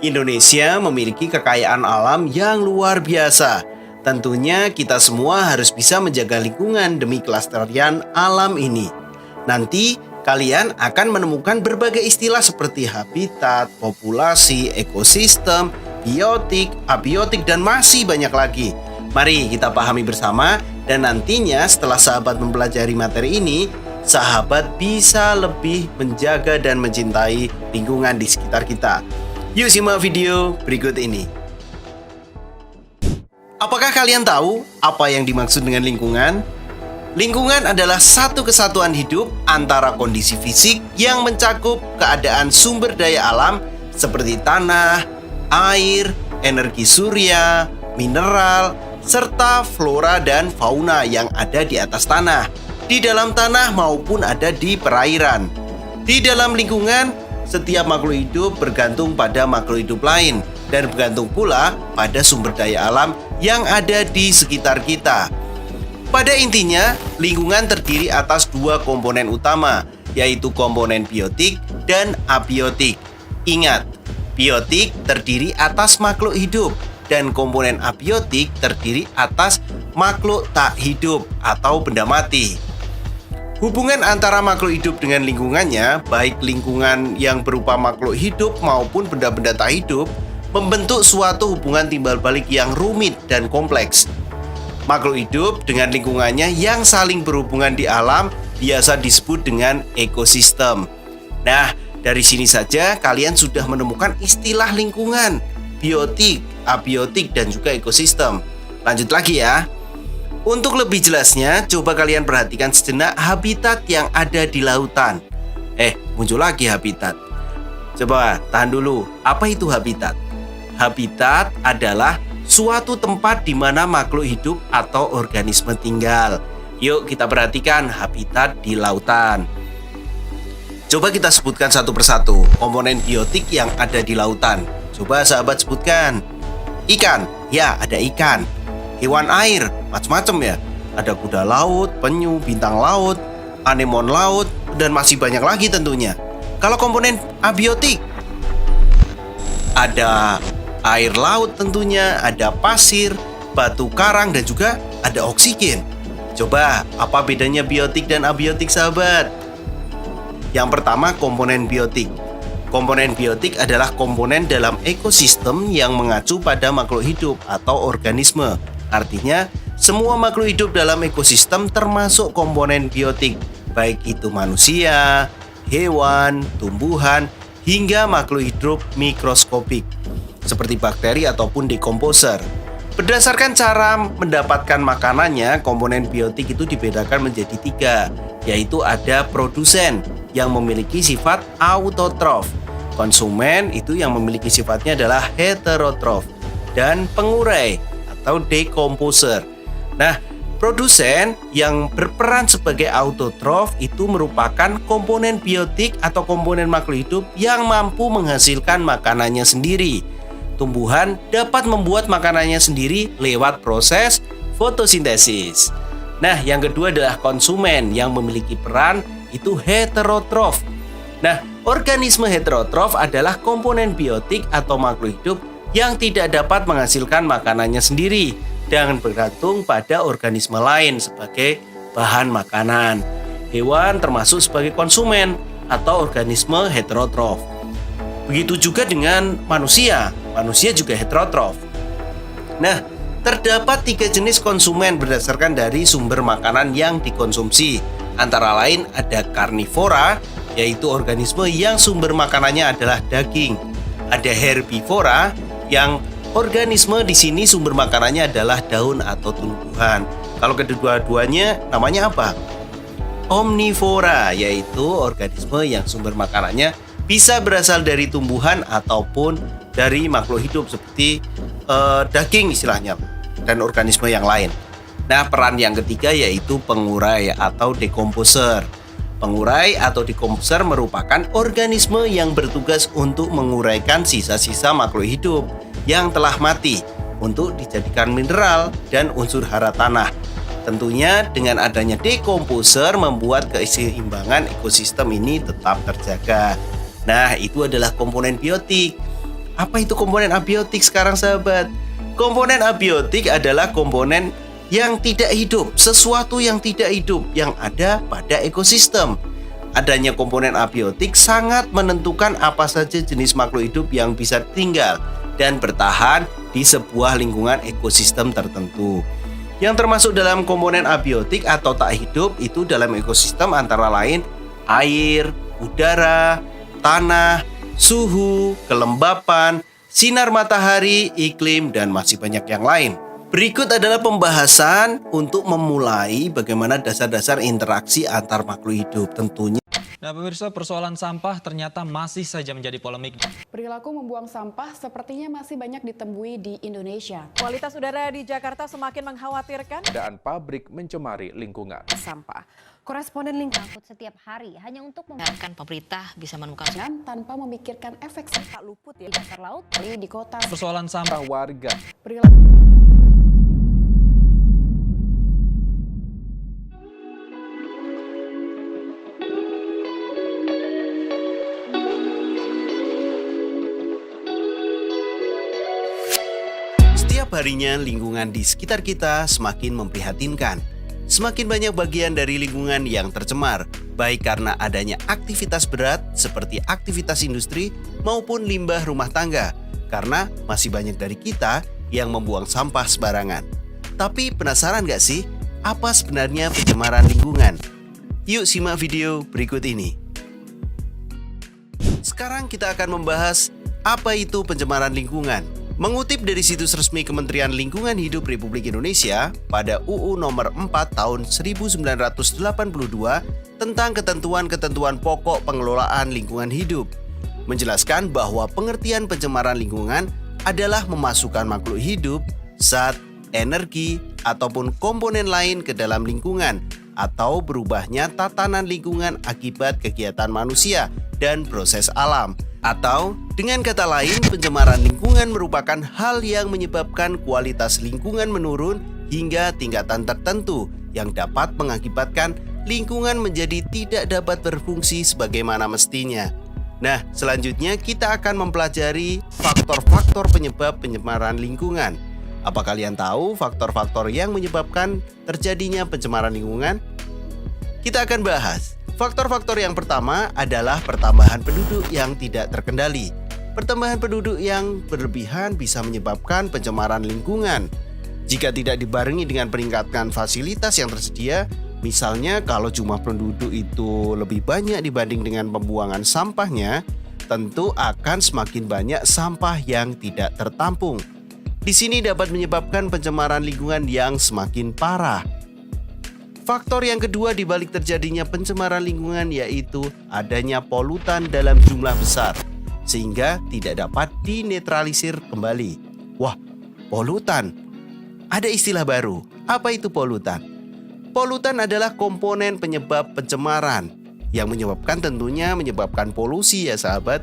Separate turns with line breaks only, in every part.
Indonesia memiliki kekayaan alam yang luar biasa. Tentunya kita semua harus bisa menjaga lingkungan demi kelestarian alam ini. Nanti kalian akan menemukan berbagai istilah seperti habitat, populasi, ekosistem, biotik, abiotik, dan masih banyak lagi. Mari kita pahami bersama dan nantinya setelah sahabat mempelajari materi ini, sahabat bisa lebih menjaga dan mencintai lingkungan di sekitar kita. Yuk simak video berikut ini. Apakah kalian tahu apa yang dimaksud dengan lingkungan? Lingkungan adalah satu kesatuan hidup antara kondisi fisik yang mencakup keadaan sumber daya alam seperti tanah, air, energi surya, mineral, serta flora dan fauna yang ada di atas tanah, di dalam tanah maupun ada di perairan. Di dalam lingkungan, setiap makhluk hidup bergantung pada makhluk hidup lain dan bergantung pula pada sumber daya alam yang ada di sekitar kita. Pada intinya, lingkungan terdiri atas dua komponen utama, yaitu komponen biotik dan abiotik. Ingat, biotik terdiri atas makhluk hidup dan komponen abiotik terdiri atas makhluk tak hidup atau benda mati. Hubungan antara makhluk hidup dengan lingkungannya, baik lingkungan yang berupa makhluk hidup maupun benda-benda tak hidup, membentuk suatu hubungan timbal balik yang rumit dan kompleks. Makhluk hidup dengan lingkungannya yang saling berhubungan di alam biasa disebut dengan ekosistem. Nah, dari sini saja kalian sudah menemukan istilah lingkungan, biotik, abiotik, dan juga ekosistem. Lanjut lagi ya. Untuk lebih jelasnya, coba kalian perhatikan sejenak habitat yang ada di lautan. Muncul lagi habitat. Coba tahan dulu, apa itu habitat? Habitat adalah suatu tempat di mana makhluk hidup atau organisme tinggal. Yuk kita perhatikan habitat di lautan. Coba kita sebutkan satu persatu komponen biotik yang ada di lautan. Coba sahabat sebutkan. Ikan, ya ada ikan. Hewan air, macam-macam ya. Ada kuda laut, penyu, bintang laut, anemon laut, dan masih banyak lagi tentunya. Kalau komponen abiotik, ada air laut tentunya, ada pasir, batu karang, dan juga ada oksigen. Coba, apa bedanya biotik dan abiotik sahabat? Yang pertama, komponen biotik. Komponen biotik adalah komponen dalam ekosistem yang mengacu pada makhluk hidup atau organisme. Artinya, semua makhluk hidup dalam ekosistem termasuk komponen biotik, baik itu manusia, hewan, tumbuhan, hingga makhluk hidup mikroskopik, seperti bakteri ataupun dekomposer. Berdasarkan cara mendapatkan makanannya, komponen biotik itu dibedakan menjadi 3, yaitu ada produsen yang memiliki sifat autotrof, konsumen itu yang memiliki sifatnya adalah heterotrof, dan pengurai atau dekomposer. Nah, produsen yang berperan sebagai autotrof itu merupakan komponen biotik atau komponen makhluk hidup yang mampu menghasilkan makanannya sendiri. Tumbuhan dapat membuat makanannya sendiri lewat proses fotosintesis. Nah, yang kedua adalah konsumen yang memiliki peran itu heterotrof. Nah, organisme heterotrof adalah komponen biotik atau makhluk hidup yang tidak dapat menghasilkan makanannya sendiri dan bergantung pada organisme lain sebagai bahan makanan. Hewan termasuk sebagai konsumen atau organisme heterotrof. Begitu juga dengan manusia. Manusia juga heterotrof. Nah, terdapat 3 jenis konsumen berdasarkan dari sumber makanan yang dikonsumsi. Antara lain ada karnivora, yaitu organisme yang sumber makanannya adalah daging. Ada herbivora, yang organisme di sini sumber makanannya adalah daun atau tumbuhan. Kalau kedua-duanya namanya apa? Omnivora, yaitu organisme yang sumber makanannya bisa berasal dari tumbuhan ataupun dari makhluk hidup seperti daging istilahnya dan organisme yang lain. Nah, peran yang ketiga yaitu pengurai atau dekomposer. Pengurai atau dekomposer merupakan organisme yang bertugas untuk menguraikan sisa-sisa makhluk hidup yang telah mati untuk dijadikan mineral dan unsur hara tanah. Tentunya dengan adanya dekomposer membuat keseimbangan ekosistem ini tetap terjaga. Nah, itu adalah komponen biotik. Apa itu komponen abiotik sekarang sahabat? Komponen abiotik adalah komponen yang tidak hidup, sesuatu yang tidak hidup yang ada pada ekosistem. Adanya komponen abiotik sangat menentukan apa saja jenis makhluk hidup yang bisa tinggal dan bertahan di sebuah lingkungan ekosistem tertentu. Yang termasuk dalam komponen abiotik atau tak hidup itu dalam ekosistem antara lain air, udara, tanah, suhu, kelembapan, sinar matahari, iklim, dan masih banyak yang lain. Berikut adalah pembahasan untuk memulai bagaimana dasar-dasar interaksi antar makhluk hidup tentunya.
Nah pemirsa, persoalan sampah ternyata masih saja menjadi polemik.
Perilaku membuang sampah sepertinya masih banyak ditemui di Indonesia.
Kualitas udara di Jakarta semakin mengkhawatirkan.
Keadaan pabrik mencemari lingkungan.
Sampah. Koresponden lingkungan
Angkut setiap hari hanya untuk membiarkan pemerintah bisa menemukan
Tanpa memikirkan efek
tak luput
di
ya.
dasar laut.
di kota.
Persoalan sampah
Warga
Perilaku
Setiap harinya lingkungan di sekitar kita semakin memprihatinkan. Semakin banyak bagian dari lingkungan yang tercemar, baik karena adanya aktivitas berat seperti aktivitas industri maupun limbah rumah tangga, karena masih banyak dari kita yang membuang sampah sembarangan. Tapi penasaran gak sih, apa sebenarnya pencemaran lingkungan? Yuk simak video berikut ini. Sekarang kita akan membahas apa itu pencemaran lingkungan. Mengutip dari situs resmi Kementerian Lingkungan Hidup Republik Indonesia pada UU Nomor 4 Tahun 1982 tentang ketentuan-ketentuan pokok pengelolaan lingkungan hidup, menjelaskan bahwa pengertian pencemaran lingkungan adalah memasukkan makhluk hidup, zat, energi, ataupun komponen lain ke dalam lingkungan atau berubahnya tatanan lingkungan akibat kegiatan manusia dan proses alam. Atau dengan kata lain, pencemaran lingkungan merupakan hal yang menyebabkan kualitas lingkungan menurun hingga tingkatan tertentu yang dapat mengakibatkan lingkungan menjadi tidak dapat berfungsi sebagaimana mestinya. Nah, selanjutnya kita akan mempelajari faktor-faktor penyebab pencemaran lingkungan. Apa kalian tahu faktor-faktor yang menyebabkan terjadinya pencemaran lingkungan? Kita akan bahas. Faktor-faktor yang pertama adalah pertambahan penduduk yang tidak terkendali. Pertambahan penduduk yang berlebihan bisa menyebabkan pencemaran lingkungan. Jika tidak dibarengi dengan peningkatan fasilitas yang tersedia, misalnya kalau jumlah penduduk itu lebih banyak dibanding dengan pembuangan sampahnya, tentu akan semakin banyak sampah yang tidak tertampung. Di sini dapat menyebabkan pencemaran lingkungan yang semakin parah. Faktor yang kedua di balik terjadinya pencemaran lingkungan yaitu adanya polutan dalam jumlah besar sehingga tidak dapat dinetralisir kembali. Wah, polutan. Ada istilah baru. Apa itu polutan? Polutan adalah komponen penyebab pencemaran yang menyebabkan polusi ya sahabat.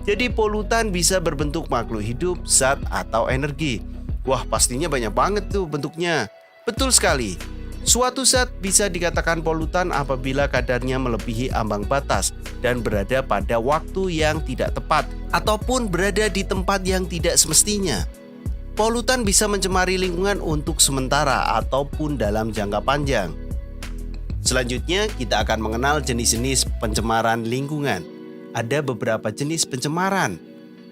Jadi polutan bisa berbentuk makhluk hidup, zat atau energi. Wah, pastinya banyak banget tuh bentuknya. Betul sekali. Suatu zat bisa dikatakan polutan apabila kadarnya melebihi ambang batas dan berada pada waktu yang tidak tepat ataupun berada di tempat yang tidak semestinya. Polutan bisa mencemari lingkungan untuk sementara ataupun dalam jangka panjang. Selanjutnya kita akan mengenal jenis-jenis pencemaran lingkungan. Ada beberapa jenis pencemaran.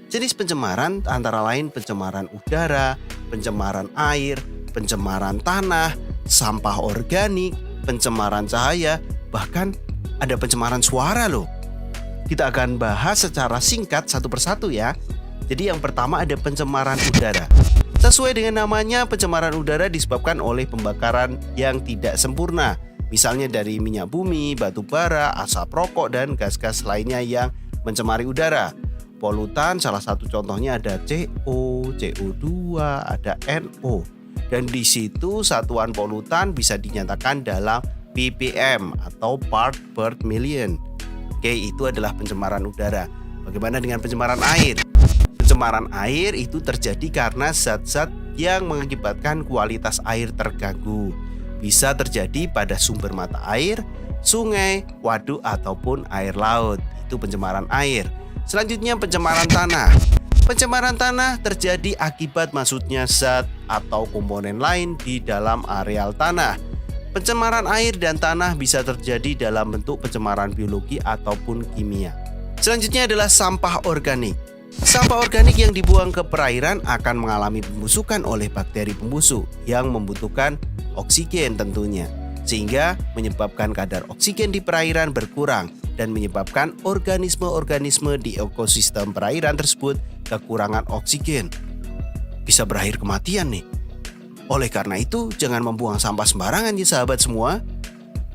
Jenis pencemaran antara lain pencemaran udara, pencemaran air, pencemaran tanah, sampah organik, pencemaran cahaya, bahkan ada pencemaran suara loh. Kita akan bahas secara singkat satu persatu ya. Jadi yang pertama ada pencemaran udara. Sesuai dengan namanya, pencemaran udara disebabkan oleh pembakaran yang tidak sempurna. Misalnya dari minyak bumi, batu bara, asap rokok, dan gas-gas lainnya yang mencemari udara. Polutan salah satu contohnya ada CO, CO2, ada NO. Dan di situ satuan polutan bisa dinyatakan dalam ppm atau part per million. Oke, itu adalah pencemaran udara. Bagaimana dengan pencemaran air? Pencemaran air itu terjadi karena zat-zat yang mengakibatkan kualitas air terganggu. Bisa terjadi pada sumber mata air, sungai, waduk ataupun air laut. Itu pencemaran air. Selanjutnya pencemaran tanah. Pencemaran tanah terjadi akibat masuknya zat atau komponen lain di dalam areal tanah. Pencemaran air dan tanah bisa terjadi dalam bentuk pencemaran biologi ataupun kimia. Selanjutnya adalah sampah organik. Sampah organik yang dibuang ke perairan akan mengalami pembusukan oleh bakteri pembusuk yang membutuhkan oksigen tentunya, sehingga menyebabkan kadar oksigen di perairan berkurang dan menyebabkan organisme-organisme di ekosistem perairan tersebut kekurangan oksigen. Bisa berakhir kematian nih. Oleh karena itu, jangan membuang sampah sembarangan ya sahabat semua.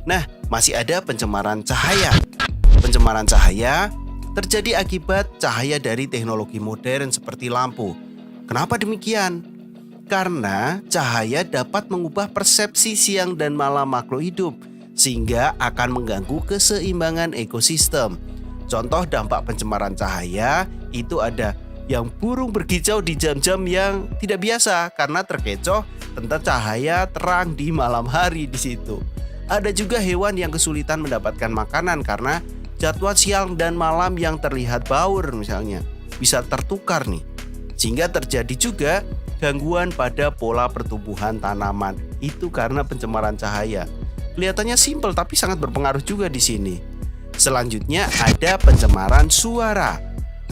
Nah, masih ada pencemaran cahaya. Pencemaran cahaya terjadi akibat cahaya dari teknologi modern seperti lampu. Kenapa demikian? Karena cahaya dapat mengubah persepsi siang dan malam makhluk hidup, sehingga akan mengganggu keseimbangan ekosistem. Contoh dampak pencemaran cahaya itu ada yang burung berkicau di jam-jam yang tidak biasa karena terkecoh tentang cahaya terang di malam hari di situ. Ada juga hewan yang kesulitan mendapatkan makanan karena jadwal siang dan malam yang terlihat baur misalnya bisa tertukar nih. Sehingga terjadi juga gangguan pada pola pertumbuhan tanaman. Itu karena pencemaran cahaya. Kelihatannya simpel tapi sangat berpengaruh juga di sini. Selanjutnya ada pencemaran suara.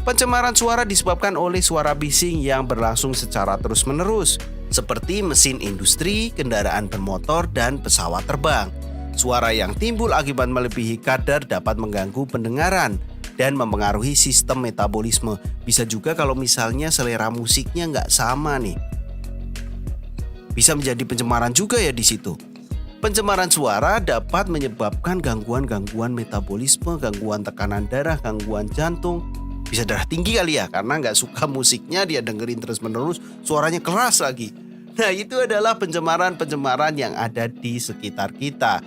Pencemaran suara disebabkan oleh suara bising yang berlangsung secara terus-menerus, seperti mesin industri, kendaraan bermotor, dan pesawat terbang. Suara yang timbul akibat melebihi kadar dapat mengganggu pendengaran dan mempengaruhi sistem metabolisme. Bisa juga kalau misalnya selera musiknya nggak sama nih. Bisa menjadi pencemaran juga ya di situ. Pencemaran suara dapat menyebabkan gangguan-gangguan metabolisme, gangguan tekanan darah, gangguan jantung. Bisa darah tinggi kali ya, karena nggak suka musiknya dia dengerin terus-menerus, suaranya keras lagi. Nah, itu adalah pencemaran-pencemaran yang ada di sekitar kita.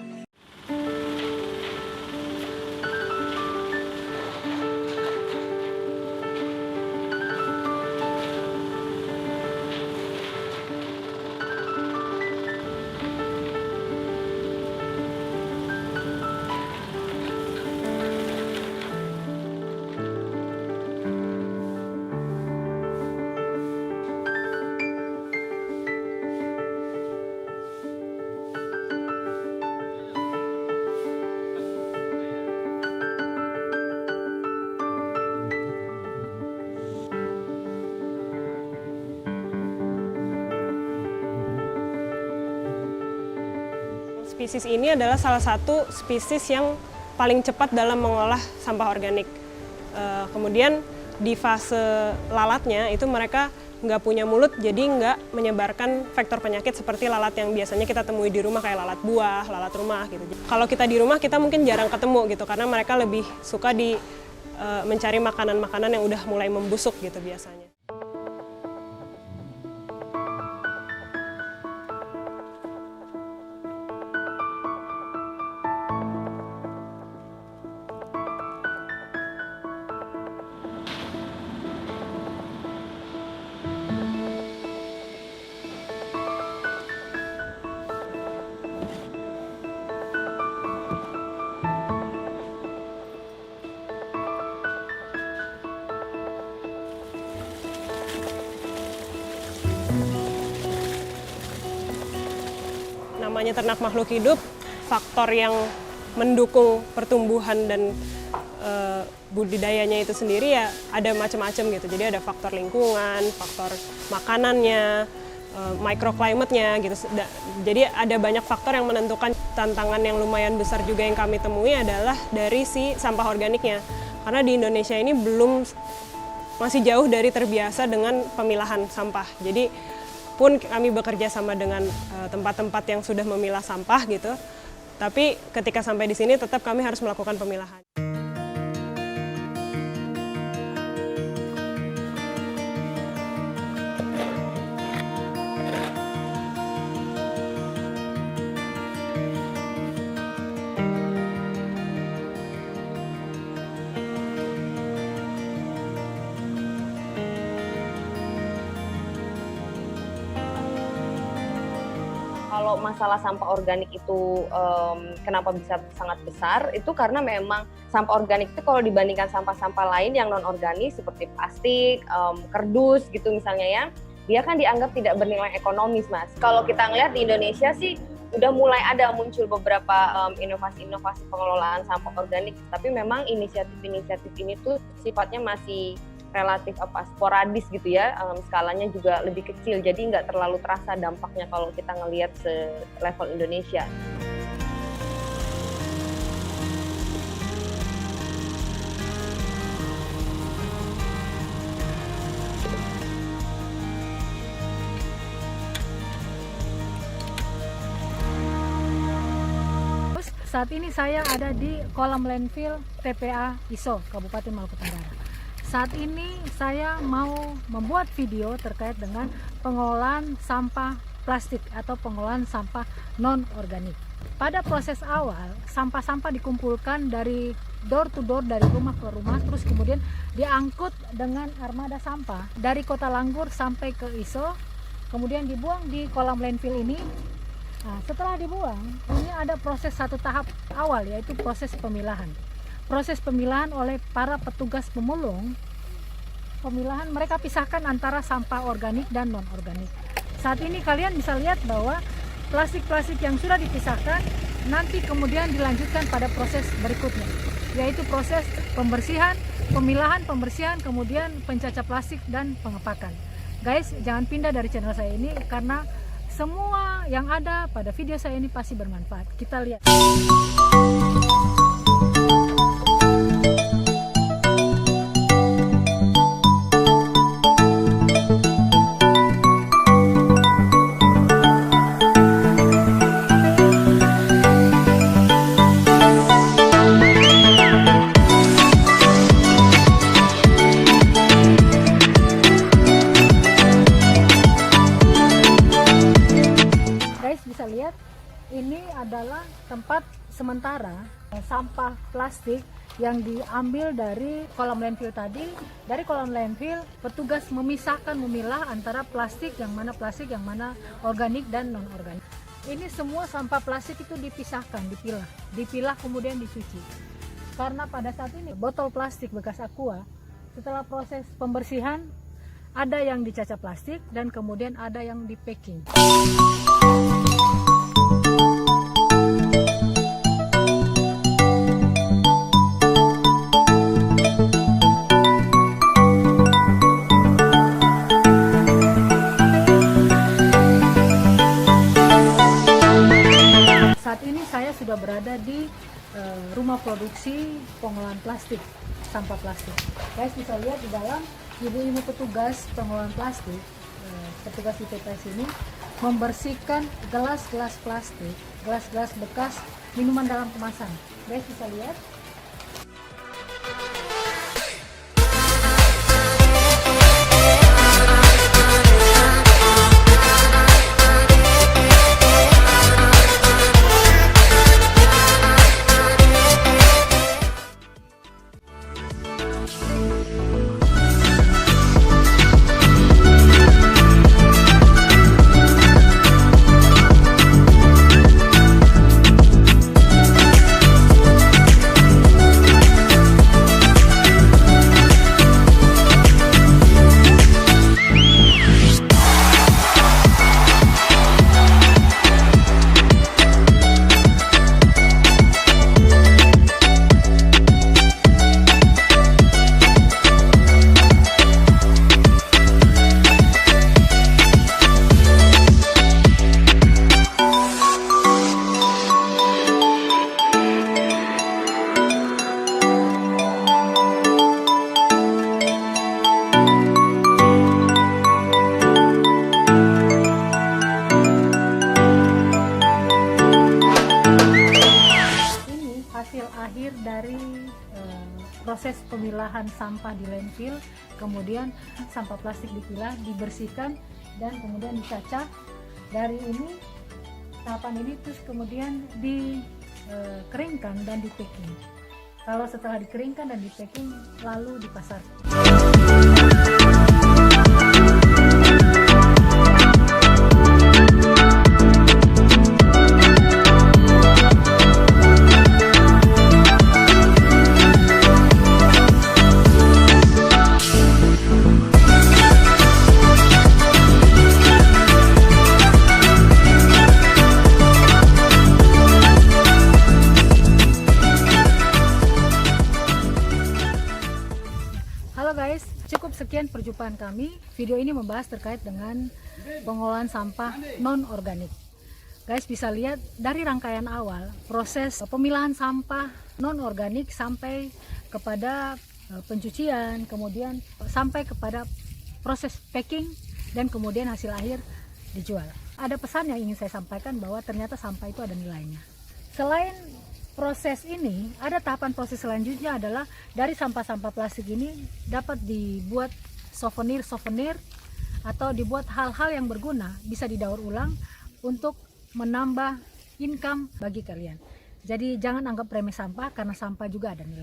Spesies ini adalah salah satu spesies yang paling cepat dalam mengolah sampah organik. Kemudian di fase lalatnya itu mereka nggak punya mulut, jadi nggak menyebarkan vektor penyakit seperti lalat yang biasanya kita temui di rumah kayak lalat buah, lalat rumah gitu. Kalau kita di rumah kita mungkin jarang ketemu gitu karena mereka lebih suka mencari makanan-makanan yang udah mulai membusuk gitu biasanya. Namanya ternak makhluk hidup, faktor yang mendukung pertumbuhan dan budidayanya itu sendiri ya ada macam-macam gitu. Jadi ada faktor lingkungan, faktor makanannya, microclimate-nya gitu. Jadi ada banyak faktor yang menentukan. Tantangan yang lumayan besar juga yang kami temui adalah dari si sampah organiknya. Karena di Indonesia ini masih jauh dari terbiasa dengan pemilahan sampah. Jadi pun kami bekerja sama dengan tempat-tempat yang sudah memilah sampah gitu, tapi ketika sampai di sini tetap kami harus melakukan pemilahan.
Kalau masalah sampah organik itu kenapa bisa sangat besar, itu karena memang sampah organik itu kalau dibandingkan sampah-sampah lain yang non-organik seperti plastik, kardus gitu misalnya ya, dia kan dianggap tidak bernilai ekonomis, Mas. Kalau kita ngelihat di Indonesia sih udah mulai ada muncul beberapa inovasi-inovasi pengelolaan sampah organik, tapi memang inisiatif-inisiatif ini tuh sifatnya masih relatif sporadis gitu ya, skalanya juga lebih kecil, jadi nggak terlalu terasa dampaknya kalau kita ngelihat se-level Indonesia.
Saat ini saya ada di kolam landfill TPA ISO Kabupaten Maluku Tenggara. Saat ini saya mau membuat video terkait dengan pengelolaan sampah plastik atau pengelolaan sampah non-organik. Pada proses awal, sampah-sampah dikumpulkan dari door to door, dari rumah ke rumah, terus kemudian diangkut dengan armada sampah dari Kota Langgur sampai ke ISO, kemudian dibuang di kolam landfill ini. Nah, setelah dibuang, ini ada proses satu tahap awal, yaitu proses pemilahan. Proses pemilahan oleh para petugas pemulung, pemilahan mereka pisahkan antara sampah organik dan non-organik. Saat ini kalian bisa lihat bahwa plastik-plastik yang sudah dipisahkan nanti kemudian dilanjutkan pada proses berikutnya, yaitu proses pembersihan, pemilahan, pembersihan, kemudian pencacah plastik dan pengepakan. Guys, jangan pindah dari channel saya ini karena semua yang ada pada video saya ini pasti bermanfaat. Kita lihat. Ini adalah tempat sementara sampah plastik yang diambil dari kolam landfill tadi. Dari kolam landfill, petugas memisahkan, memilah antara plastik yang mana organik dan non-organik. Ini semua sampah plastik itu dipisahkan, dipilah kemudian dicuci. Karena pada saat ini botol plastik bekas aqua, setelah proses pembersihan, ada yang dicacah plastik dan kemudian ada yang di packing. Sudah berada di rumah produksi pengolahan plastik, sampah plastik. Guys bisa lihat di dalam ibu-ibu petugas pengolahan plastik, petugas di TPS ini membersihkan gelas-gelas plastik, gelas-gelas bekas minuman dalam kemasan. Guys bisa lihat. Proses pemilahan sampah di landfill, kemudian sampah plastik dipilah, dibersihkan, dan kemudian dicacah. Dari ini, tahapan ini terus kemudian dikeringkan dan di packing. Kalau setelah dikeringkan dan di packing, lalu dipasarkan. sekian perjumpaan kami. Video ini membahas terkait dengan pengolahan sampah non-organik. Guys bisa lihat dari rangkaian awal proses pemilahan sampah non-organik sampai kepada pencucian, kemudian sampai kepada proses packing dan kemudian hasil akhir dijual. Ada pesan yang ingin saya sampaikan bahwa ternyata sampah itu ada nilainya. Selain proses ini, ada tahapan proses selanjutnya adalah dari sampah-sampah plastik ini dapat dibuat souvenir atau dibuat hal-hal yang berguna, bisa didaur ulang untuk menambah income bagi kalian. Jadi jangan anggap remeh sampah karena sampah juga ada nilai.